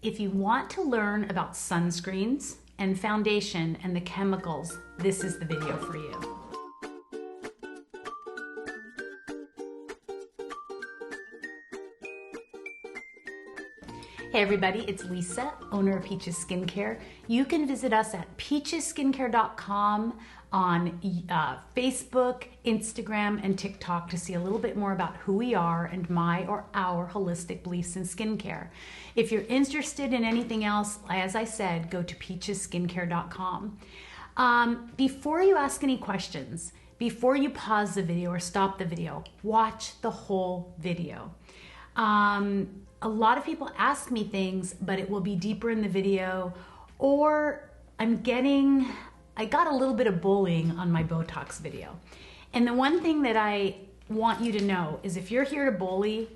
If you want to learn about sunscreens and foundation and the chemicals, this is the video for you. Hey everybody, it's Lisa, owner of Peaches Skincare. You can visit us at peachesskincare.com on Facebook, Instagram, and TikTok to see a little bit more about who we are and my or our holistic beliefs in skincare. If you're interested in anything else, as I said, go to peachesskincare.com. Before you ask any questions, before you pause the video or stop the video, watch the whole video. A lot of people ask me things, but it will be deeper in the video, or I got a little bit of bullying on my Botox video. And the one thing that I want you to know is if you're here to bully,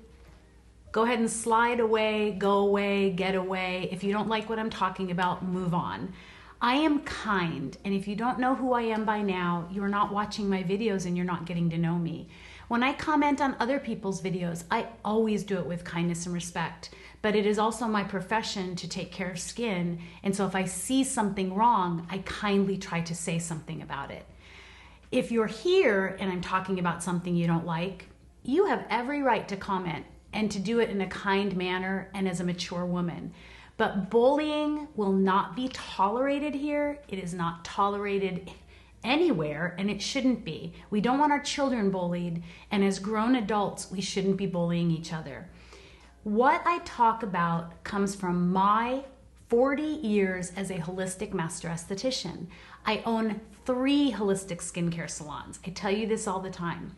go ahead and slide away, go away, get away. If you don't like what I'm talking about, move on. I am kind, and if you don't know who I am by now, you're not watching my videos and you're not getting to know me. When I comment on other people's videos, I always do it with kindness and respect, but it is also my profession to take care of skin, and so if I see something wrong, I kindly try to say something about it. If you're here and I'm talking about something you don't like, you have every right to comment and to do it in a kind manner and as a mature woman. But bullying will not be tolerated here. It is not tolerated anywhere, and it shouldn't be. We don't want our children bullied, and as grown adults, we shouldn't be bullying each other. What I talk about comes from my 40 years as a holistic master esthetician. I own 3 holistic skincare salons. I tell you this all the time.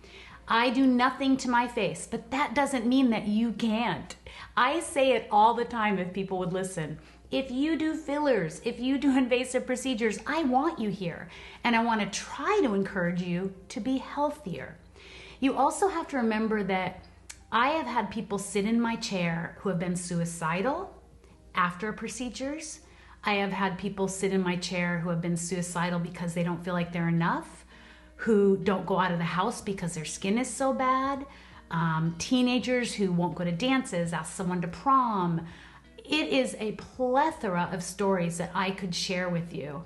I do nothing to my face, but that doesn't mean that you can't. I say it all the time if people would listen. If you do fillers, if you do invasive procedures, I want you here. And I want to try to encourage you to be healthier. You also have to remember that I have had people sit in my chair who have been suicidal after procedures. I have had people sit in my chair who have been suicidal because they don't feel like they're enough, who don't go out of the house because their skin is so bad, teenagers who won't go to dances, ask someone to prom. It is a plethora of stories that I could share with you.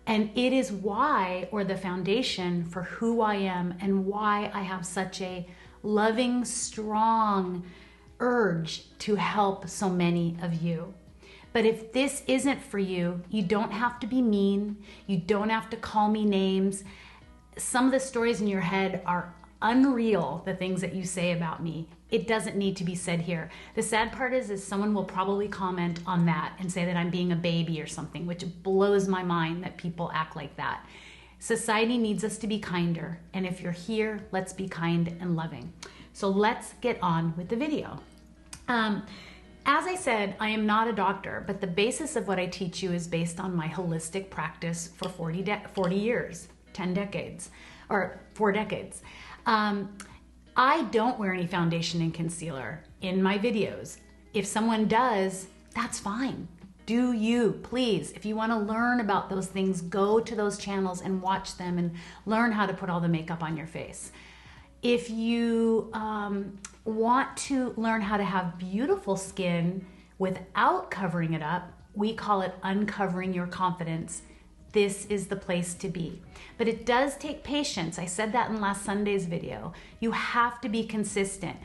And it is why, or the foundation for who I am and why I have such a loving, strong urge to help so many of you. But if this isn't for you, you don't have to be mean. You don't have to call me names. Some of the stories in your head are unreal, the things that you say about me. It doesn't need to be said here. The sad part is someone will probably comment on that and say that I'm being a baby or something, which blows my mind that people act like that. Society needs us to be kinder, and if you're here, let's be kind and loving. So let's get on with the video. As I said, I am not a doctor, but the basis of what I teach you is based on my holistic practice for 40 years, 10 decades, or 4 decades. I don't wear any foundation and concealer in my videos. If someone does, that's fine. Do you, please. If you want to learn about those things, go to those channels and watch them and learn how to put all the makeup on your face. If you want to learn how to have beautiful skin without covering it up, we call it uncovering your confidence. This is the place to be. But it does take patience. I said that in last Sunday's video. You have to be consistent.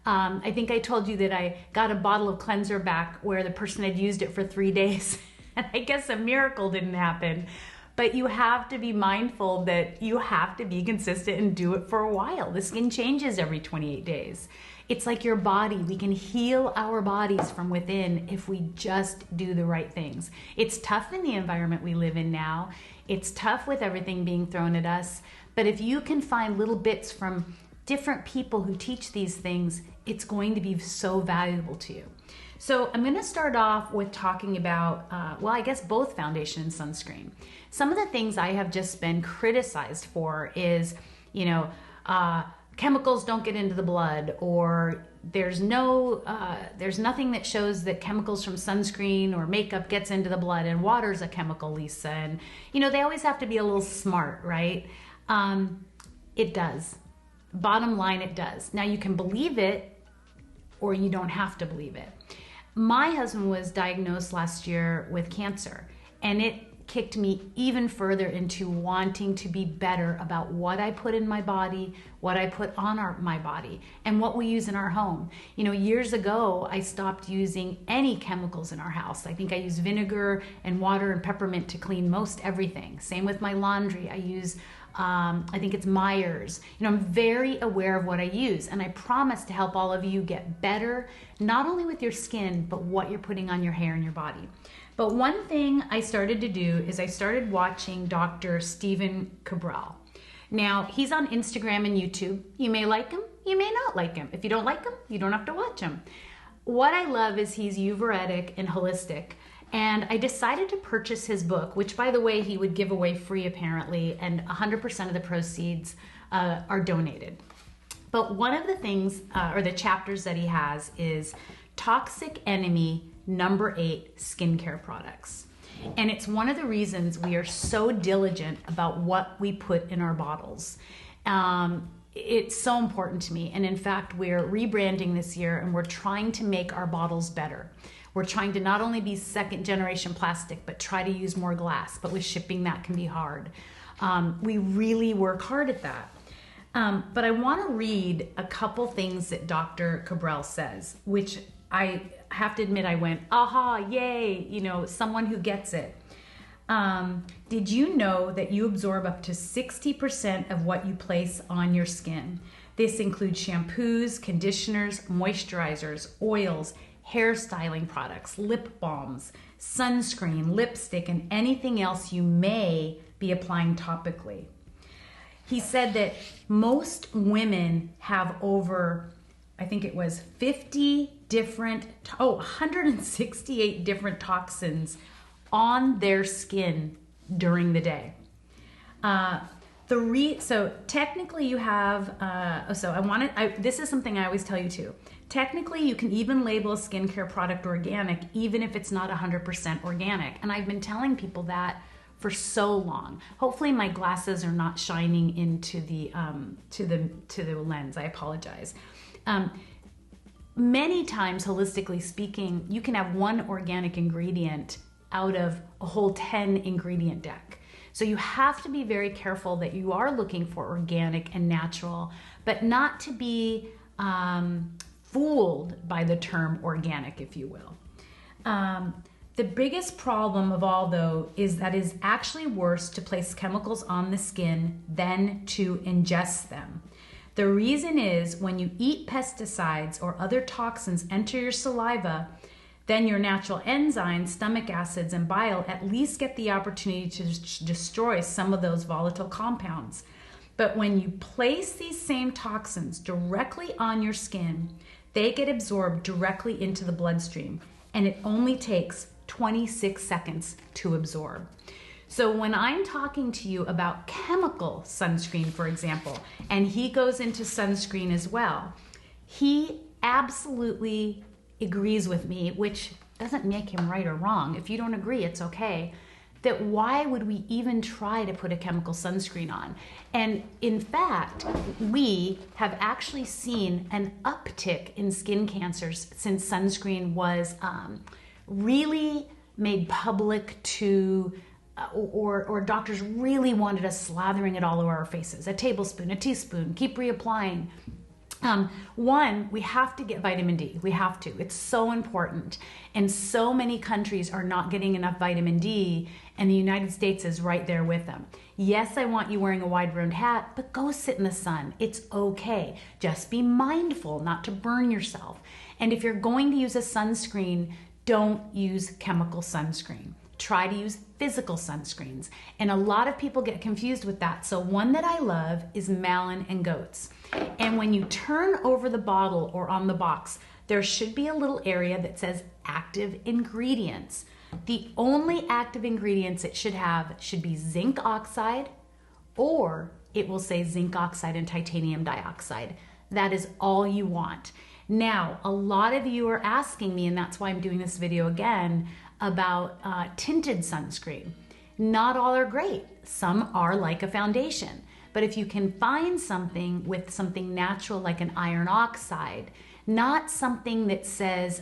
I think I told you that I got a bottle of cleanser back where the person had used it for 3 days. And I guess a miracle didn't happen. But you have to be mindful that you have to be consistent and do it for a while. The skin changes every 28 days. It's like your body. We can heal our bodies from within if we just do the right things. It's tough in the environment we live in now. It's tough with everything being thrown at us. But if you can find little bits from different people who teach these things, it's going to be so valuable to you. So I'm going to start off with talking about, I guess both foundation and sunscreen. Some of the things I have just been criticized for is, chemicals don't get into the blood, or there's nothing that shows that chemicals from sunscreen or makeup gets into the blood, and water's a chemical, Lisa. And, they always have to be a little smart, right? It does. Bottom line, it does. Now you can believe it or you don't have to believe it. My husband was diagnosed last year with cancer, and it kicked me even further into wanting to be better about what I put in my body, what I put on my body, and what we use in our home. You know, years ago, I stopped using any chemicals in our house. I think I use vinegar and water and peppermint to clean most everything. Same with my laundry. I use I think it's Myers. You know, I'm very aware of what I use, and I promise to help all of you get better, not only with your skin, but what you're putting on your hair and your body. But one thing I started to do is I started watching Dr. Stephen Cabral. Now, he's on Instagram and YouTube. You may like him, you may not like him. If you don't like him, you don't have to watch him. What I love is he's euphoric and holistic. And I decided to purchase his book, which, by the way, he would give away free apparently, and 100% of the proceeds are donated. But one of the things, or the chapters that he has, is Toxic Enemy #8 skincare products. And it's one of the reasons we are so diligent about what we put in our bottles. It's so important to me. And in fact, we're rebranding this year, and we're trying to make our bottles better. We're trying to not only be second generation plastic, but try to use more glass. But with shipping, that can be hard. We really work hard at that. But I want to read a couple things that Dr. Cabral says, which I have to admit I went, aha, yay, you know, someone who gets it. Did you know that you absorb up to 60% of what you place on your skin? This includes shampoos, conditioners, moisturizers, oils, hair styling products, lip balms, sunscreen, lipstick, and anything else you may be applying topically. He said that most women have over, I think it was 168 different toxins on their skin during the day. So technically you have, this is something I always tell you too. Technically, you can even label a skincare product organic, even if it's not 100% organic. And I've been telling people that for so long. Hopefully my glasses are not shining into the lens. I apologize. Many times, holistically speaking, you can have one organic ingredient out of a whole 10 ingredient deck. So you have to be very careful that you are looking for organic and natural, but not to be fooled by the term organic, if you will. The biggest problem of all, though, is that it is actually worse to place chemicals on the skin than to ingest them. The reason is when you eat pesticides or other toxins enter your saliva, then your natural enzymes, stomach acids, and bile at least get the opportunity to destroy some of those volatile compounds. But when you place these same toxins directly on your skin, they get absorbed directly into the bloodstream, and it only takes 26 seconds to absorb. So when I'm talking to you about chemical sunscreen, for example, and he goes into sunscreen as well, he absolutely agrees with me, which doesn't make him right or wrong. If you don't agree, it's okay. That why would we even try to put a chemical sunscreen on? And in fact, we have actually seen an uptick in skin cancers since sunscreen was really made public to, or doctors really wanted us slathering it all over our faces. A tablespoon, a teaspoon, keep reapplying. One, we have to get vitamin D. We have to. It's so important. And so many countries are not getting enough vitamin D, and the United States is right there with them. Yes, I want you wearing a wide-brimmed hat, but go sit in the sun. It's okay. Just be mindful not to burn yourself. And if you're going to use a sunscreen, don't use chemical sunscreen. Try to use physical sunscreens. And a lot of people get confused with that. So one that I love is Malin and Goats. And when you turn over the bottle or on the box, there should be a little area that says active ingredients. The only active ingredients it should have should be zinc oxide, or it will say zinc oxide and titanium dioxide. That is all you want. Now, a lot of you are asking me, and that's why I'm doing this video again, about tinted sunscreen. Not all are great. Some are like a foundation. But if you can find something with something natural like an iron oxide not something that says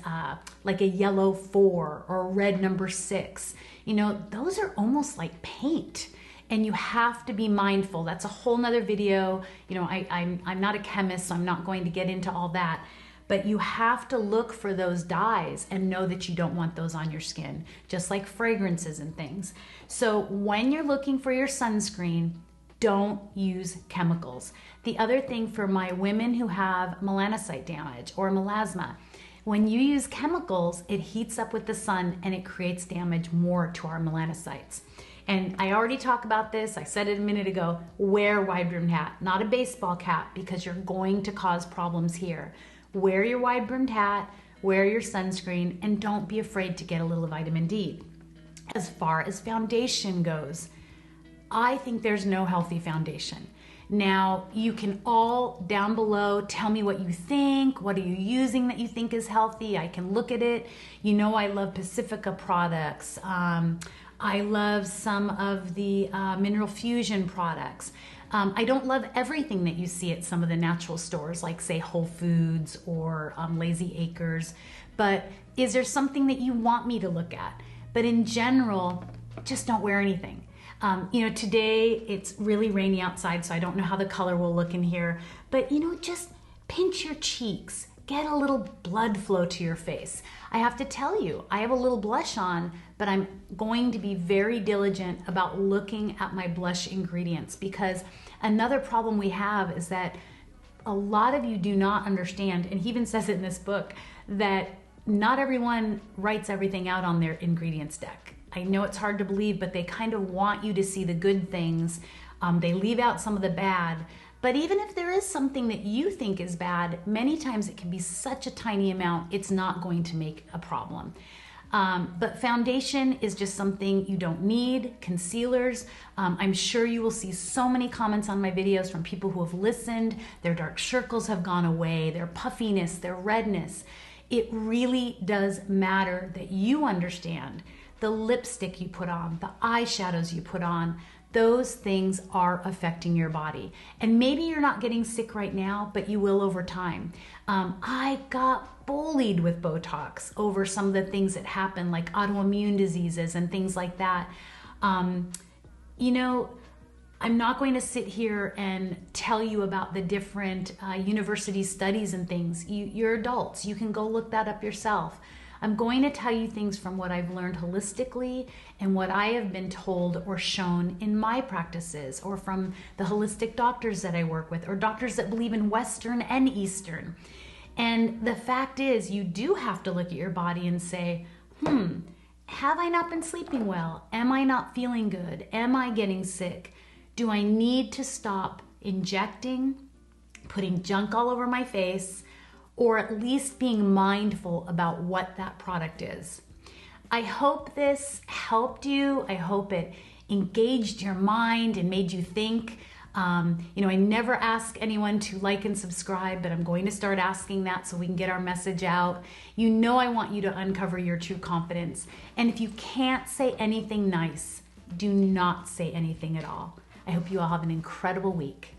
like a yellow 4 or a red number 6. You know, those are almost like paint. And you have to be mindful. That's a whole nother video. You know, I'm not a chemist, so I'm not going to get into all that. But you have to look for those dyes and know that you don't want those on your skin, just like fragrances and things. So when you're looking for your sunscreen, don't use chemicals. The other thing for my women who have melanocyte damage or melasma, when you use chemicals, it heats up with the sun and it creates damage more to our melanocytes. And I already talked about this, I said it a minute ago, wear a wide-brimmed hat, not a baseball cap, because you're going to cause problems here. Wear your wide-brimmed hat, wear your sunscreen, and don't be afraid to get a little vitamin D. As far as foundation goes, I think there's no healthy foundation. Now, you can all down below tell me what you think. What are you using that you think is healthy? I can look at it. You know I love Pacifica products. I love some of the Mineral Fusion products. I don't love everything that you see at some of the natural stores, like say Whole Foods or Lazy Acres. But is there something that you want me to look at? But in general, just don't wear anything. You know, today it's really rainy outside, so I don't know how the color will look in here. But you know, just pinch your cheeks. Get a little blood flow to your face. I have to tell you, I have a little blush on, but I'm going to be very diligent about looking at my blush ingredients, because another problem we have is that a lot of you do not understand, and he even says it in this book, that not everyone writes everything out on their ingredients deck. I know it's hard to believe, but they kind of want you to see the good things. They leave out some of the bad. But even if there is something that you think is bad, many times it can be such a tiny amount, it's not going to make a problem. But foundation is just something you don't need. Concealers, I'm sure you will see so many comments on my videos from people who have listened. Their dark circles have gone away, their puffiness, their redness. It really does matter that you understand the lipstick you put on, the eyeshadows you put on, those things are affecting your body. And maybe you're not getting sick right now, but you will over time. I got bullied with Botox over some of the things that happen, like autoimmune diseases and things like that. You know, I'm not going to sit here and tell you about the different university studies and things. You're adults. You can go look that up yourself. I'm going to tell you things from what I've learned holistically and what I have been told or shown in my practices, or from the holistic doctors that I work with, or doctors that believe in Western and Eastern. And the fact is, you do have to look at your body and say, have I not been sleeping well? Am I not feeling good? Am I getting sick? Do I need to stop injecting, putting junk all over my face, or at least being mindful about what that product is? I hope this helped you. I hope it engaged your mind and made you think. You know, I never ask anyone to like and subscribe, but I'm going to start asking that so we can get our message out. You know I want you to uncover your true confidence. And if you can't say anything nice, do not say anything at all. I hope you all have an incredible week.